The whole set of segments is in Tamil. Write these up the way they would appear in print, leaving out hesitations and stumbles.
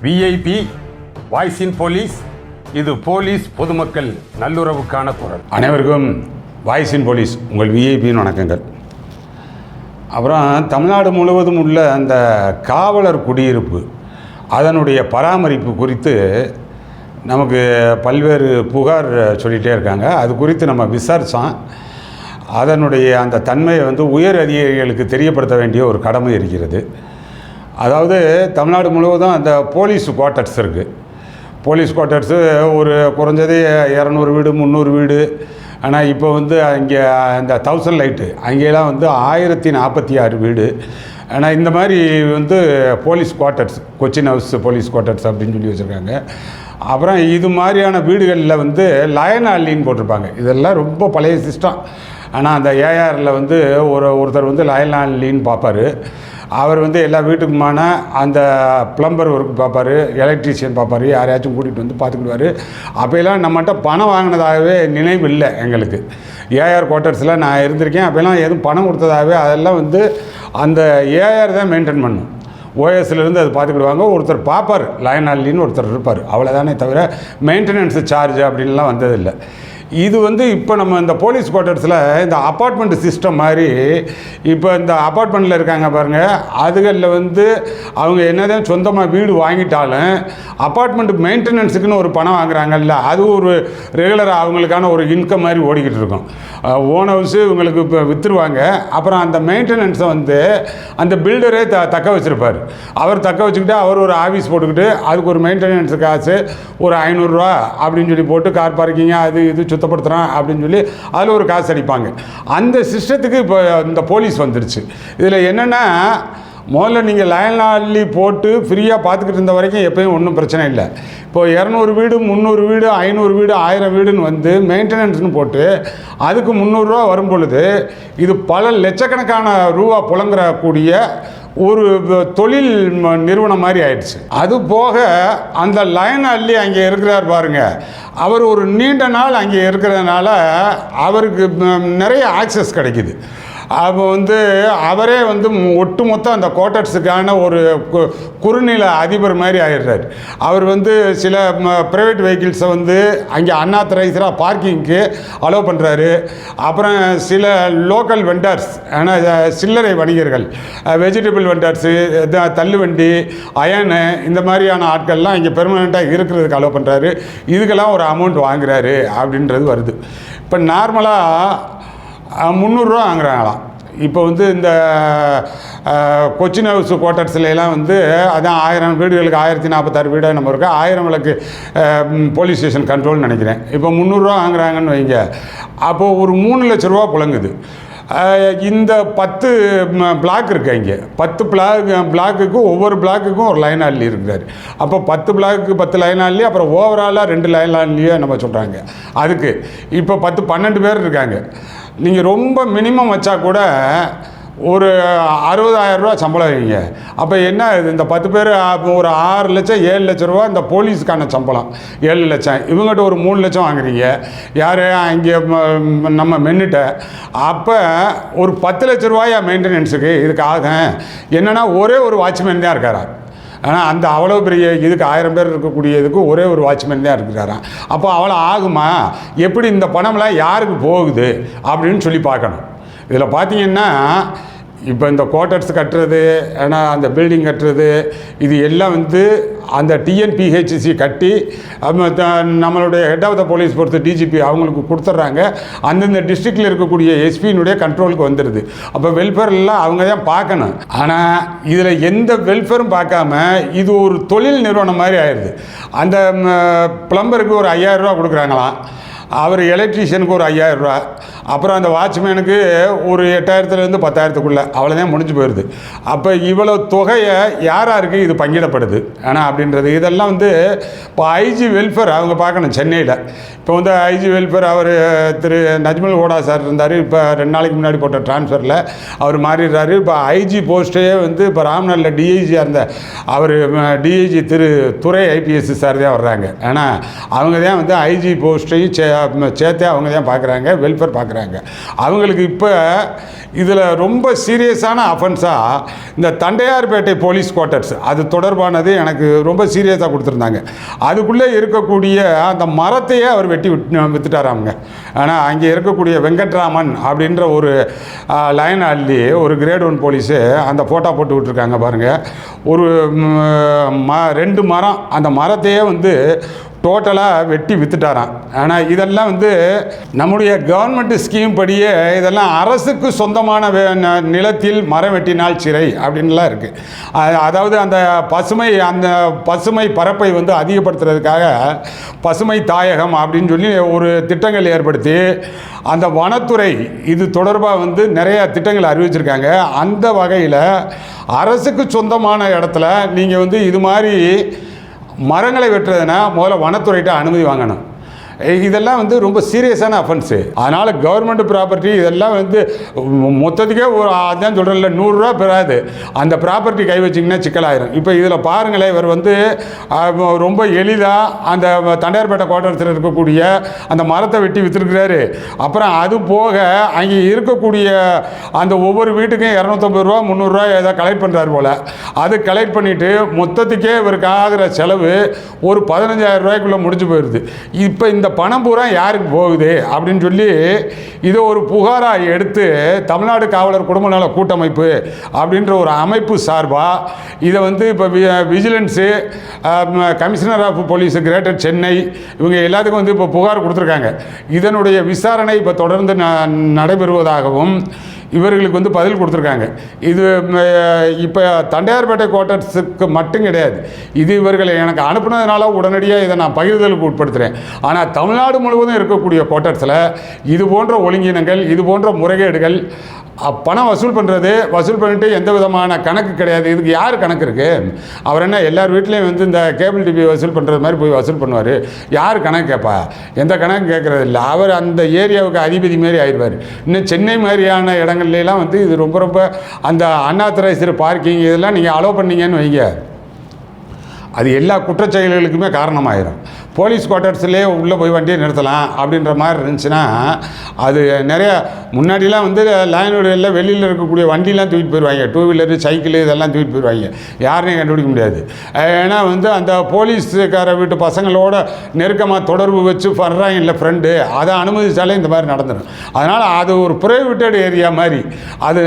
விஐபி வாய்ஸ் இன் போலீஸ். இது போலீஸ் பொதுமக்கள் நல்லுறவுக்கான குரல். அனைவருக்கும் வாய்ஸ் இன் போலீஸ் உங்கள் விஐபியின் வணக்கங்கள். அப்புறம் தமிழ்நாடு முழுவதும் உள்ள அந்த காவலர் குடியிருப்பு அதனுடைய பராமரிப்பு குறித்து நமக்கு பல்வேறு புகார் சொல்லிகிட்டே இருக்காங்க. அது குறித்து நம்ம விசாரித்தோம். அதனுடைய அந்த தன்மையை உயர் அதிகாரிகளுக்கு தெரியப்படுத்த வேண்டிய ஒரு கடமை இருக்கிறது. அதாவது தமிழ்நாடு முழுவதும் அந்த போலீஸ் குவார்ட்டர்ஸ் இருக்குது. போலீஸ் குவார்ட்டர்ஸு ஒரு குறைஞ்சது 200 வீடு 300 வீடு. ஆனால் இப்போ அங்கே அந்த 1000 லைட்டு அங்கேலாம் 1046 வீடு. ஆனால் இந்த மாதிரி police quarters, Cochin house police quarters அப்படின்னு சொல்லி வச்சுருக்காங்க. அப்புறம் இது மாதிரியான வீடுகளில் லயன் அள்ளின்னு போட்டிருப்பாங்க. இதெல்லாம் ரொம்ப பழைய சிஸ்டம். ஆனால் அந்த ஏஆரில் ஒருத்தர் லயன் அள்ளின்னு பார்ப்பார். அவர் எல்லா வீட்டுக்குமான அந்த ப்ளம்பர் ஒர்க் பார்ப்பார், எலக்ட்ரீஷியன் பார்ப்பார், யாரையாச்சும் கூட்டிகிட்டு பார்த்துக்கிடுவார். அப்போலாம் நம்மகிட்ட பணம் வாங்கினதாகவே நினைவு இல்லை எங்களுக்கு. ஏஆர் குவார்ட்டர்ஸில் நான் இருந்திருக்கேன். அப்போலாம் எதுவும் பணம் கொடுத்ததாகவே அதெல்லாம் அந்த ஏஆர் தான் மெயின்டைன் பண்ணும். ஓஎஸ்லேருந்து அது பார்த்துக்கிடுவாங்க. ஒருத்தர் பார்ப்பார், லயன் அள்ளின்னு ஒருத்தர் இருப்பார். அவ்வளோதானே தவிர மெயின்டெனன்ஸ் சார்ஜ் அப்படின்லாம் வந்ததில்லை. இது இப்போ நம்ம இந்த போலீஸ் குவார்ட்டர்ஸில் இந்த அப்பார்ட்மெண்ட் சிஸ்டம் மாதிரி இப்போ இந்த அப்பார்ட்மெண்ட்டில் இருக்காங்க பாருங்கள். அதுகளில் அவங்க என்னதான் சொந்தமாக வீடு வாங்கிட்டாலும் அப்பார்ட்மெண்ட் மெயின்டெனன்ஸுக்குன்னு ஒரு பணம் வாங்குறாங்கல்ல, அது ஒரு ரெகுலராக அவங்களுக்கான ஒரு இன்கம் மாதிரி ஓடிக்கிட்டு இருக்கும். ஓன் ஹவுஸு இவங்களுக்கு இப்போ விற்றுருவாங்க. அப்புறம் அந்த மெயின்டெனன்ஸை அந்த பில்டரே தக்க வச்சுருப்பார். அவர் தக்க வச்சுக்கிட்டு அவர் ஒரு ஆஃபீஸ் போட்டுக்கிட்டு அதுக்கு ஒரு மெயின்டெனன்ஸ் காசு ஒரு 500 ரூபா அப்படின்னு சொல்லி போட்டு கார் பார்க்கிங்க அது இது சுத்தப்படுத்துகிறான் அப்படின்னு சொல்லி அதில் ஒரு காசு அடிப்பாங்க. அந்த சிஸ்டத்துக்கு இப்போ இந்த போலீஸ் வந்துருச்சு. இதில் என்னென்னா, முதல்ல நீங்கள் லயன் அள்ளி போட்டு ஃப்ரீயாக பார்த்துக்கிட்டு இருந்த வரைக்கும் எப்போயும் ஒன்றும் பிரச்சனை இல்லை. இப்போது 200 வீடு 300 வீடு 500 வீடு 1000 வீடுன்னு மெயின்டெனன்ஸ்னு போட்டு அதுக்கு 300 ரூபா வரும் பொழுது இது பல லட்சக்கணக்கான ரூபா புழங்குறக்கூடிய ஒரு தொழில் நிறுவனம் மாதிரி ஆயிடுச்சு. அது போக அந்த லயன் அள்ளி அங்கே இருக்கிறார் பாருங்க, அவர் ஒரு நீண்ட நாள் அங்கே இருக்கிறதுனால அவருக்கு நிறைய ஆக்சஸ் கிடைக்குது. அப்போ அவரே ஒட்டுமொத்த அந்த குவார்ட்டர்ஸுக்கான ஒரு குறுநில அதிபர் மாதிரி ஆயிடுறார். அவர் சில ப்ரைவேட் வெஹிக்கிள்ஸை அங்கே அன்ஆத்தரைஸ்டாக பார்க்கிங்க்கு அலோவ் பண்ணுறாரு. அப்புறம் சில லோக்கல் வெண்டர்ஸ், ஆனால் சில்லறை வணிகர்கள், வெஜிடபிள் வெண்டர்ஸு, தள்ளுவண்டி, அயனு, இந்த மாதிரியான ஆட்கள்லாம் இங்கே பெர்மனெண்ட்டாக இருக்கிறதுக்கு அலோவ் பண்ணுறாரு. இதுக்கெல்லாம் ஒரு அமௌண்ட் வாங்குறாரு அப்படின்றது வருது. இப்போ நார்மலாக 300 ரூபா வாங்குறாங்களாம். இப்போ இந்த கொச்சின் ஹவுஸ் குவார்ட்டர்ஸ்லாம் அதான் 1000 வீடுகளுக்கு 1046 வீடாக நம்ம இருக்கா. 1000 விளக்கு போலீஸ் ஸ்டேஷன் கண்ட்ரோல்னு நினைக்கிறேன். இப்போ 300 ரூபா வாங்குறாங்கன்னு வைங்க. அப்போது ஒரு 3 லட்ச ரூபா புழங்குது. இந்த 10 பிளாக் இருக்குது. இங்கே 10 பிளாக்குக்கு ஒவ்வொரு பிளாக்குக்கும் ஒரு லைன் அள்ளி இருக்கிறார். அப்போ 10 பிளாக்கு 10 லைன் அள்ளி, அப்புறம் ஓவராலாக 2 லைன் அள்ளியே நம்ம சொல்கிறாங்க. அதுக்கு இப்போ 10-12 பேர் இருக்காங்க. நீங்கள் ரொம்ப மினிமம் வச்சா கூட ஒரு 60,000 ரூபா சம்பளம் வைங்க. அப்போ என்ன இந்த 10 பேர் ஒரு 6 லட்சம் 7 லட்ச ரூபா இந்த போலீஸுக்கான சம்பளம் 7 லட்சம். இவங்ககிட்ட ஒரு 3 லட்சம் வாங்குறீங்க. யார் அங்கே நம்ம மென்னுட்ட. அப்போ ஒரு 10 லட்ச ரூபாயா மெயின்டெனன்ஸுக்கு இதுக்கு ஆகும். என்னென்னா ஒரே ஒரு வாட்ச்மேன் தான் இருக்காரா. ஆனால் அந்த அவ்வளோ பெரிய இதுக்கு 1000 பேர் இருக்கக்கூடியதுக்கு ஒரே ஒரு வாட்ச்மேன் தான் இருக்கிறாராம். அப்போ அவ்வளோ ஆகுமா? எப்படி இந்த பணம்லாம் யாருக்கு போகுது அப்படின்னு சொல்லி பார்க்கணும். இதில் பார்த்தீங்கன்னா இப்போ இந்த குவார்ட்டர்ஸ் கட்டுறது, ஏன்னா அந்த பில்டிங் கட்டுறது, இது எல்லாம் அந்த டிஎன்பிஹெச்சி கட்டி நம்மளுடைய ஹெட் ஆஃப் த போலீஸ் பொறுத்து டிஜிபி அவங்களுக்கு கொடுத்துட்றாங்க. அந்தந்த டிஸ்ட்ரிக்டில் இருக்கக்கூடிய எஸ்பியினுடைய கண்ட்ரோலுக்கு வந்துடுது. அப்போ வெல்ஃபேர்லாம் அவங்க தான் பார்க்கணும். ஆனால் இதில் எந்த வெல்ஃபேரும் பார்க்காம இது ஒரு தொழில் நிறுவனம் மாதிரி ஆயிடுது. அந்த ப்ளம்பருக்கு ஒரு 5000 ரூபா கொடுக்குறாங்களாம். அவர் எலக்ட்ரீஷியனுக்கு ஒரு 5000 ரூபா. அப்புறம் அந்த வாட்ச்மேனுக்கு ஒரு 8000லேருந்து 10,000க்குள்ளே அவ்வளோதான் முடிஞ்சு போயிடுது. அப்போ இவ்வளோ தொகையை யாராருக்கு இது பங்கிடப்படுது ஆனால் அப்படின்றது இதெல்லாம் இப்போ ஐஜி வெல்ஃபேர் அவங்க பார்க்கணும். சென்னையில் இப்போ ஐஜி வெல்ஃபேர் அவர் திரு நஜ்மல் ஓடா சார் இருந்தார். இப்போ 2 நாளைக்கு முன்னாடி போட்ட ட்ரான்ஸ்ஃபரில் அவர் மாறிடுறாரு. இப்போ ஐஜி போஸ்ட்டே இப்போ ராம்நாட்டில் டிஐஜியாக இருந்த அவர் டிஐஜி திரு துரை ஐபிஎஸ் சார் தான் வர்றாங்க. ஆனால் அவங்க தான் ஐஜி போஸ்ட்டையும் சேர்த்தே அவங்க தான் பார்க்குறாங்க, வெல்ஃபேர் பார்க்குறாங்க. பார்க்குறாங்க. அவங்களுக்கு இப்போ இதில் ரொம்ப சீரியஸான அஃபென்ஸாக இந்த தண்டையார்பேட்டை போலீஸ் குவார்ட்டர்ஸ் அது தொடர்பானது எனக்கு ரொம்ப சீரியஸாக கொடுத்துருந்தாங்க. அதுக்குள்ளே இருக்கக்கூடிய அந்த மரத்தையே அவர் வெட்டி வித்துட்டாராங்க. ஆனால் அங்கே இருக்கக்கூடிய வெங்கட்ராமன் அப்படின்ற ஒரு லைன் அள்ளி ஒரு கிரேட் 1 போலீஸு அந்த ஃபோட்டோ போட்டு விட்டுருக்காங்க பாருங்கள். ஒரு 2 மரம், அந்த மரத்தையே வந்து டோட்டலாக வெட்டி வித்துட்டாராம். ஆனால் இதெல்லாம் வந்து நம்முடைய கவர்மெண்ட் ஸ்கீம் படியே இதெல்லாம் அரசுக்கு சொந்தமான நிலத்தில் மரம் வெட்டினால் சிறை அப்படின்லாம் இருக்குது. அதாவது அந்த பசுமை பரப்பை வந்து அதிகப்படுத்துறதுக்காக பசுமை தாயகம் அப்படின்னு சொல்லி ஒரு திட்டங்கள் ஏற்படுத்தி அந்த வனத்துறை இது தொடர்பாக வந்து நிறைய திட்டங்கள் அறிவிச்சிருக்காங்க. அந்த வகையில் அரசுக்கு சொந்தமான இடத்துல நீங்கள் வந்து இது மாதிரி மரங்களை வெட்டுறதுனா முதல்ல வனத்துறைகிட்ட அனுமதி வாங்கணும். இதெல்லாம் வந்து ரொம்ப சீரியஸான அஃபென்ஸு. அதனால் கவர்மெண்ட் ப்ராப்பர்ட்டி இதெல்லாம் வந்து மொத்தத்துக்கே ஒரு அதான் சொல்கிறேன்ல 100 ரூபா பெறாது. அந்த ப்ராப்பர்ட்டி கை வச்சிங்கன்னா சிக்கலாயிரும். இப்போ இதில் பாருங்களேன், இவர் வந்து ரொம்ப எளிதாக அந்த தண்டையார்பேட்டை குவார்ட்டர்ஸில் இருக்கக்கூடிய அந்த மரத்தை வெட்டி விற்றுருக்கிறாரு. அப்புறம் அது போக அங்கே இருக்கக்கூடிய அந்த ஒவ்வொரு வீட்டுக்கும் 250 ரூபா 300 ரூபா ஏதாவது கலெக்ட் பண்ணுறாரு போல். அது கலெக்ட் பண்ணிவிட்டு மொத்தத்துக்கே இவருக்கு ஆகிற செலவு ஒரு 15,000 ரூபாய்க்குள்ளே முடிஞ்சு போயிடுது. இப்போ இந்த பணம் பூரா யாருக்கு போகுது அப்படின்னு சொல்லி இதை ஒரு புகாராக எடுத்து தமிழ்நாடு காவலர் குடும்ப நல கூட்டமைப்பு அப்படின்ற ஒரு அமைப்பு சார்பாக இதை வந்து இப்போ vigilance, commissioner of police greater Chennai இவங்க எல்லாத்துக்கும் வந்து இப்போ புகார் கொடுத்துருக்காங்க. இதனுடைய விசாரணை இப்போ தொடர்ந்து நடைபெறுவதாகவும் இவர்களுக்கு வந்து பதில் கொடுத்துருக்காங்க. இது இப்போ தண்டையார்பேட்டை குவார்ட்டர்ஸுக்கு மட்டும் கிடையாது. இது இவர்களை எனக்கு அனுப்புனதுனால உடனடியாக இதை நான் பகிர்தலுக்கு உட்படுத்துகிறேன். ஆனால் தமிழ்நாடு முழுவதும் இருக்கக்கூடிய குவார்ட்டர்ஸில் இது போன்ற ஒழுங்கினங்கள், இது போன்ற முறைகேடுகள், பணம் வசூல் பண்ணிட்டு எந்த விதமான கணக்கு கிடையாது. இதுக்கு யார் கணக்கு இருக்குது? அவர் என்ன எல்லார் வீட்லேயும் வந்து இந்த கேபிள் டிவி வசூல் பண்ணுறது மாதிரி போய் வசூல் பண்ணுவார்? யார் கணக்கு கேட்பா? எந்த கணக்கு கேட்குறது இல்லை. அவர் அந்த ஏரியாவுக்கு அதிபதி மாரி ஆயிடுவார். இன்னும் சென்னை மாதிரியான இடங்கள்லாம் வந்து இது ரொம்ப அந்த அன்ஆத்தரைஸ்டு பார்க்கிங் இதெல்லாம் நீங்கள் அலோவ் பண்ணீங்கன்னு வைங்க, அது எல்லா குற்றச்செயல்களுக்குமே காரணமாயிரும். போலீஸ் குவார்ட்டர்ஸ்லேயே உள்ளே போய் வண்டியை நிறுத்தலாம் அப்படின்ற மாதிரி இருந்துச்சுன்னா அது நிறைய முன்னாடிலாம் வந்து லைனுடைய வெளியில் இருக்கக்கூடிய வண்டிலாம் தூக்கிட்டு போயிடுவாங்க. 2 வீலரு, சைக்கிள் இதெல்லாம் தூக்கிட்டு போயிடுவாங்க. யாரையும் கண்டுபிடிக்க முடியாது. ஏன்னா வந்து அந்த போலீஸுக்கார வீட்டு பசங்களோட நெருக்கமாக தொடர்பு வச்சு வர்றாங்க இல்லை ஃப்ரெண்டு, அதை அனுமதிச்சாலே இந்த மாதிரி நடந்துடும். அதனால் அது ஒரு ப்ரைவேட்டட் ஏரியா மாதிரி, அது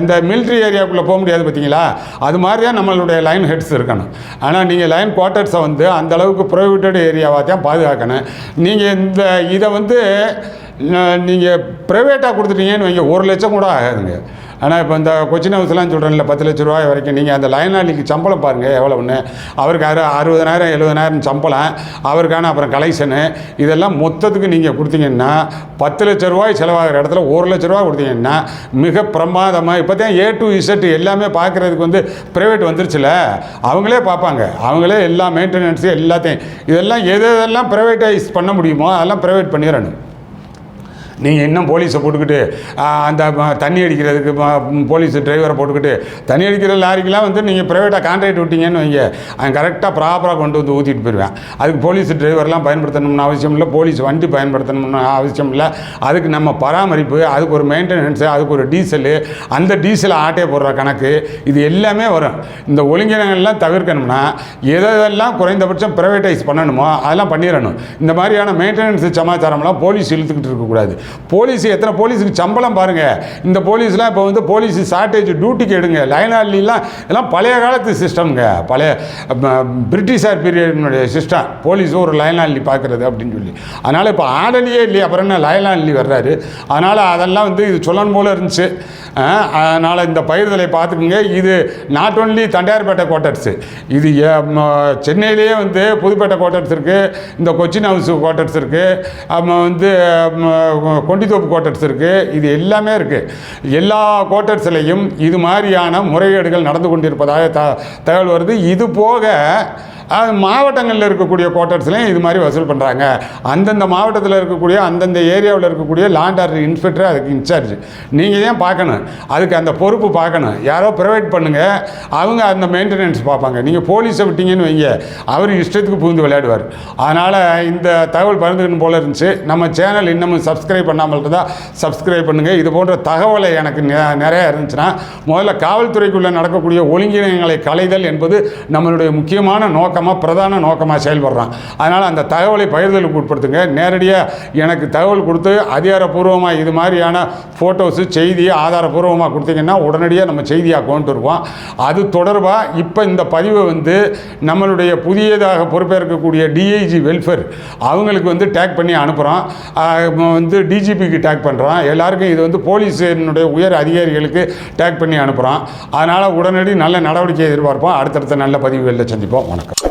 இந்த மிலிட்ரி ஏரியாவுக்குள்ளே போக முடியாது பார்த்தீங்களா? அது மாதிரி தான் நம்மளுடைய லைன் ஹெட்ஸ் இருக்கணும். ஆனால் நீங்கள் லைன் குவார்ட்டர்ஸை வந்து அந்தளவுக்கு ப்ரைவேட்டட் ஏரியாவாக தான் பாதுகாக்கணும். நீங்கள் இதை வந்து நீங்கள் ப்ரைவேட்டாக கொடுத்துட்டீங்கன்னு வைங்க, 1 லட்சம் கூட ஆகாதுங்க. ஆனால் இப்போ இந்த கொச்சின் ஹவுஸ்லாம் சொல்கிறேன்ல 10 லட்ச ரூபாய் வரைக்கும். நீங்கள் அந்த லைனாளிக்கு சம்பளம் பாருங்கள் எவ்வளோன்னு. அவருக்கு 60,000 70,000 சம்பளம், அவருக்கான அப்புறம் கலெக்ஷனு இதெல்லாம் மொத்தத்துக்கு நீங்கள் கொடுத்தீங்கன்னா 10 லட்ச ரூபாய் செலவாகிற இடத்துல 1 லட்ச ரூபா கொடுத்தீங்கன்னா மிக பிரமாதமாக இப்போ தான் A to Z எல்லாமே பார்க்குறதுக்கு வந்து ப்ரைவேட் வந்துருச்சுல, அவங்களே பார்ப்பாங்க. அவங்களே எல்லா மெயின்டெனன்ஸு எல்லாத்தையும் இதெல்லாம் எதெல்லாம் ப்ரைவேட்டைஸ் பண்ண முடியுமோ அதெல்லாம் ப்ரைவேட் பண்ணிடணும். நீங்கள் இன்னும் போலீஸை போட்டுக்கிட்டு அந்த தண்ணி அடிக்கிறதுக்கு போலீஸ் டிரைவரை போட்டுக்கிட்டு தண்ணி அடிக்கிற லாரிக்கெலாம் வந்து நீங்கள் ப்ரைவேட்டாக கான்ட்ராக்ட் விட்டீங்கன்னு வைங்க, அவன் கரெக்டாக ப்ராப்பராக கொண்டு வந்து ஊற்றிட்டு போயிடுவேன். அதுக்கு போலீஸ் டிரைவர்லாம் பயன்படுத்தணும்னு அவசியம் இல்லை, போலீஸ் வண்டி பயன்படுத்தணும்னு அவசியம் இல்லை. அதுக்கு நம்ம பராமரிப்பு, அதுக்கு ஒரு மெயின்டெனன்ஸு, அதுக்கு ஒரு டீசலு, அந்த டீசலை ஆட்டே போடுற கணக்கு, இது எல்லாமே வரும். இந்த ஒழுங்கினங்கள்லாம் தவிர்க்கணும்னா எதெல்லாம் குறைந்தபட்சம் ப்ரைவேட்டைஸ் பண்ணணுமோ அதெல்லாம் பண்ணிடணும். இந்த மாதிரியான மெயின்டெனன்ஸ் சமாச்சாரம்லாம் போலீஸ் இழுத்துக்கிட்டு இருக்கக்கூடாது. போலீஸ் எத்தனை போலீஸுக்கு சம்பளம் பாருங்கள். இந்த போலீஸ்லாம் இப்போ வந்து போலீஸ் ஷார்ட்டேஜ் டியூட்டிக்கு எடுங்க. லைனாலிலாம் இதெல்லாம் பழைய காலத்து சிஸ்டம்ங்க, பழைய பிரிட்டிஷார் பீரியடினுடைய சிஸ்டம். போலீஸ் ஒரு லைனாலி பார்க்குறது அப்படின்னு சொல்லி. அதனால் இப்போ ஆடலியே இல்லையா, அப்புறம் என்ன லைனாலி வர்றாரு. அதனால் அதெல்லாம் வந்து இது சொல்லணும் போல இருந்துச்சு. அதனால் இந்த பயிர்தலை பார்த்துக்குங்க. இது நாட் ஒன்லி தண்டையார்பேட்டை குவார்ட்டர்ஸு, இது சென்னையிலேயே வந்து புதுப்பேட்டை குவார்ட்டர்ஸ் இருக்குது, இந்த கொச்சின் ஹவுஸ் குவார்ட்டர்ஸ் இருக்குது, வந்து கொண்டித்தோப்பு குவார்ட்டர்ஸ் இருக்குது. இது எல்லாமே இருக்குது. எல்லா குவார்ட்டர்ஸ்லையும் இது மாதிரியான முறைகேடுகள் நடந்து கொண்டிருப்பதாக தகவல் வருது. இது போக மாவட்டங்களில் இருக்கக்கூடிய குவார்ட்டர்ஸ்லையும் இது மாதிரி வசூல் பண்ணுறாங்க. அந்தந்த மாவட்டத்தில் இருக்கக்கூடிய அந்தந்த ஏரியாவில் இருக்கக்கூடிய லாண்ட் ஆர்டர் இன்ஸ்பெக்டர் அதுக்கு இன்சார்ஜ். நீங்கள் ஏன் பார்க்கணும், அதுக்கு அந்த பொறுப்பு பார்க்கணும். யாரோ ப்ரொவைட் பண்ணுங்கள், அவங்க அந்த மெயின்டெனன்ஸ் பார்ப்பாங்க. நீங்கள் போலீஸை விட்டீங்கன்னு வைங்க, அவர் இஷ்டத்துக்கு புகுந்து விளையாடுவார். அதனால் இந்த தகவல் பகிர்ந்துக்கணும் போல இருந்துச்சு. நம்ம சேனல் இன்னமும் சப்ஸ்கிரைப் பண்ணாமல் இருந்தால் சப்ஸ்கிரைப் பண்ணுங்கள். இது போன்ற தகவலை எனக்கு நிறையா இருந்துச்சுன்னா, முதல்ல காவல்துறைக்குள்ளே நடக்கக்கூடிய ஒழுங்கினங்களை களைதல் என்பது நம்மளுடைய முக்கியமான நோக்கமாக, பிரதான நோக்கமாக செயல்படுறான். அதனால் அந்த தகவலை பகிர்தலுக்கு உட்படுத்துங்க. நேரடியாக எனக்கு தகவல் கொடுத்து அதிகாரப்பூர்வமாக இது மாதிரியான ஃபோட்டோஸு செய்தியை ஆதாரப்பூர்வமாக கொடுத்தீங்கன்னா உடனடியாக நம்ம செய்தியாக கொண்டு வருவோம். அது தொடர்பாக இப்போ இந்த பதிவை நம்மளுடைய புதியதாக பொறுப்பேற்கக்கூடிய டிஐஜி வெல்ஃபேர் அவங்களுக்கு டேக் பண்ணி அனுப்புகிறோம். டிஜிபிக்கு டேக் பண்ணுறோம். எல்லாருக்கும் இது போலீஸினுடைய உயர் அதிகாரிகளுக்கு டேக் பண்ணி அனுப்புகிறோம். அதனால் உடனடி நல்ல நடவடிக்கை எதிர்பார்ப்போம். அடுத்தடுத்த நல்ல பதிவுகளில் சந்திப்போம். வணக்கம்.